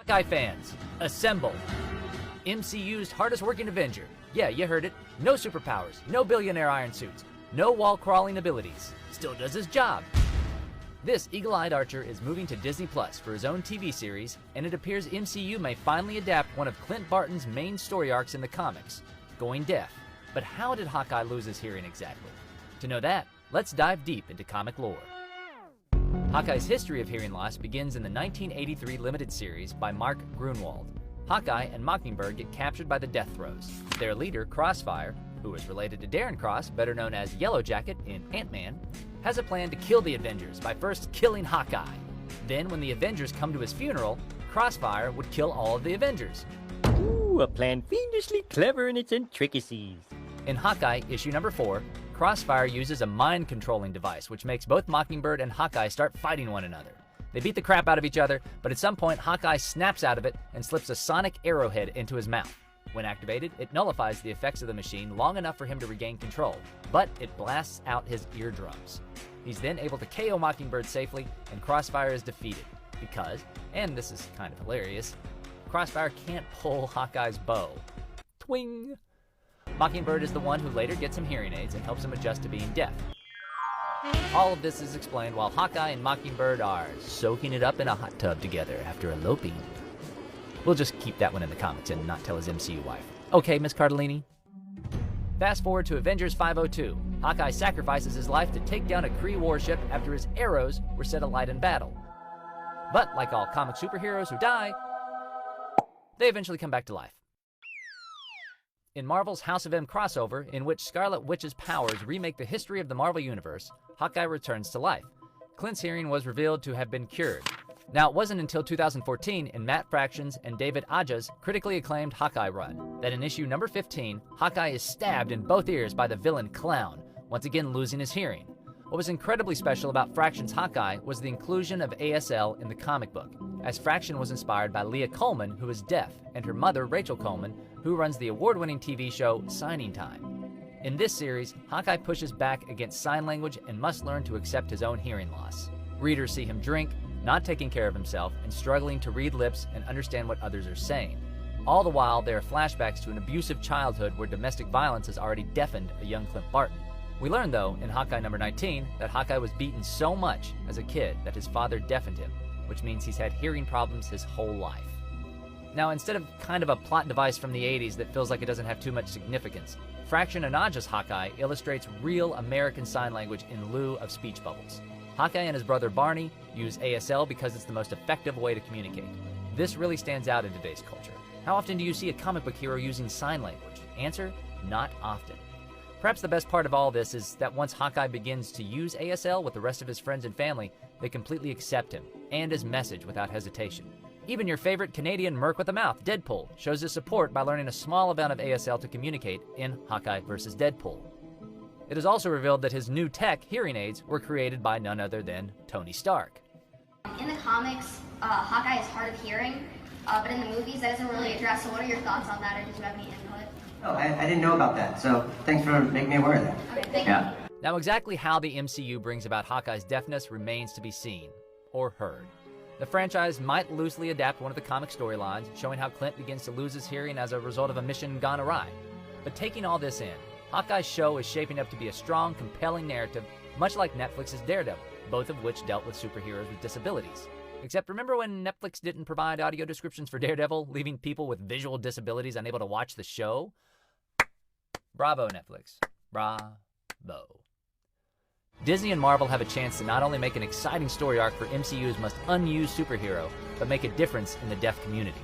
Hawkeye fans, assemble! MCU's hardest working Avenger. Yeah, you heard it. No superpowers, no billionaire iron suits, no wall-crawling abilities. Still does his job. This eagle-eyed archer is moving to Disney Plus for his own TV series, and it appears MCU may finally adapt one of Clint Barton's main story arcs in the comics, going deaf. But how did Hawkeye lose his hearing exactly? To know that, let's dive deep into comic lore. Hawkeye's history of hearing loss begins in the 1983 limited series by Mark Grunwald. Hawkeye and Mockingbird get captured by the Death Throes. Their leader, Crossfire, who is related to Darren Cross, better known as Yellow Jacket in Ant-Man, has a plan to kill the Avengers by first killing Hawkeye. Then, when the Avengers come to his funeral, Crossfire would kill all of the Avengers. Ooh, a plan fiendishly clever in its intricacies. In Hawkeye issue number 4, Crossfire uses a mind-controlling device which makes both Mockingbird and Hawkeye start fighting one another. They beat the crap out of each other, but at some point Hawkeye snaps out of it and slips a sonic arrowhead into his mouth. When activated, it nullifies the effects of the machine long enough for him to regain control, but it blasts out his eardrums. He's then able to KO Mockingbird safely, and Crossfire is defeated because, and this is kind of hilarious, Crossfire can't pull Hawkeye's bow. Twing! Mockingbird is the one who later gets him hearing aids and helps him adjust to being deaf. All of this is explained while Hawkeye and Mockingbird are soaking it up in a hot tub together after eloping. We'll just keep that one in the comics and not tell his MCU wife. Okay, Miss Cardellini? Fast forward to Avengers 502. Hawkeye sacrifices his life to take down a Kree warship after his arrows were set alight in battle. But like all comic superheroes who die, they eventually come back to life. In Marvel's House of M crossover, in which Scarlet Witch's powers remake the history of the Marvel Universe, Hawkeye returns to life. Clint's hearing was revealed to have been cured. Now, it wasn't until 2014 in Matt Fraction's and David Aja's critically acclaimed Hawkeye run that in issue number 15, Hawkeye is stabbed in both ears by the villain Clown, once again losing his hearing. What was incredibly special about Fraction's Hawkeye was the inclusion of ASL in the comic book, as Fraction was inspired by Leah Coleman, who is deaf, and her mother, Rachel Coleman, who runs the award-winning TV show Signing Time. In this series, Hawkeye pushes back against sign language and must learn to accept his own hearing loss. Readers see him drink, not taking care of himself, and struggling to read lips and understand what others are saying. All the while, there are flashbacks to an abusive childhood where domestic violence has already deafened a young Clint Barton. We learn, though, in Hawkeye number 19, that Hawkeye was beaten so much as a kid that his father deafened him, which means he's had hearing problems his whole life. Now, instead of kind of a plot device from the 80s that feels like it doesn't have too much significance, Fraction and Aja's Hawkeye illustrates real American Sign Language in lieu of speech bubbles. Hawkeye and his brother Barney use ASL because it's the most effective way to communicate. This really stands out in today's culture. How often do you see a comic book hero using sign language? Answer, not often. Perhaps the best part of all this is that once Hawkeye begins to use ASL with the rest of his friends and family, they completely accept him and his message without hesitation. Even your favorite Canadian merc with a mouth, Deadpool, shows his support by learning a small amount of ASL to communicate in Hawkeye vs. Deadpool. It is also revealed that his new tech, hearing aids, were created by none other than Tony Stark. In the comics, Hawkeye is hard of hearing, but in the movies that isn't really addressed, so what are your thoughts on that, or did you have any input? Oh, I didn't know about that, so thanks for making me aware of that. Okay, thank you. Now, exactly how the MCU brings about Hawkeye's deafness remains to be seen, or heard. The franchise might loosely adapt one of the comic storylines, showing how Clint begins to lose his hearing as a result of a mission gone awry. But taking all this in, Hawkeye's show is shaping up to be a strong, compelling narrative, much like Netflix's Daredevil, both of which dealt with superheroes with disabilities. Except remember when Netflix didn't provide audio descriptions for Daredevil, leaving people with visual disabilities unable to watch the show? Bravo, Netflix. Bravo. Disney and Marvel have a chance to not only make an exciting story arc for MCU's most unused superhero, but make a difference in the deaf community.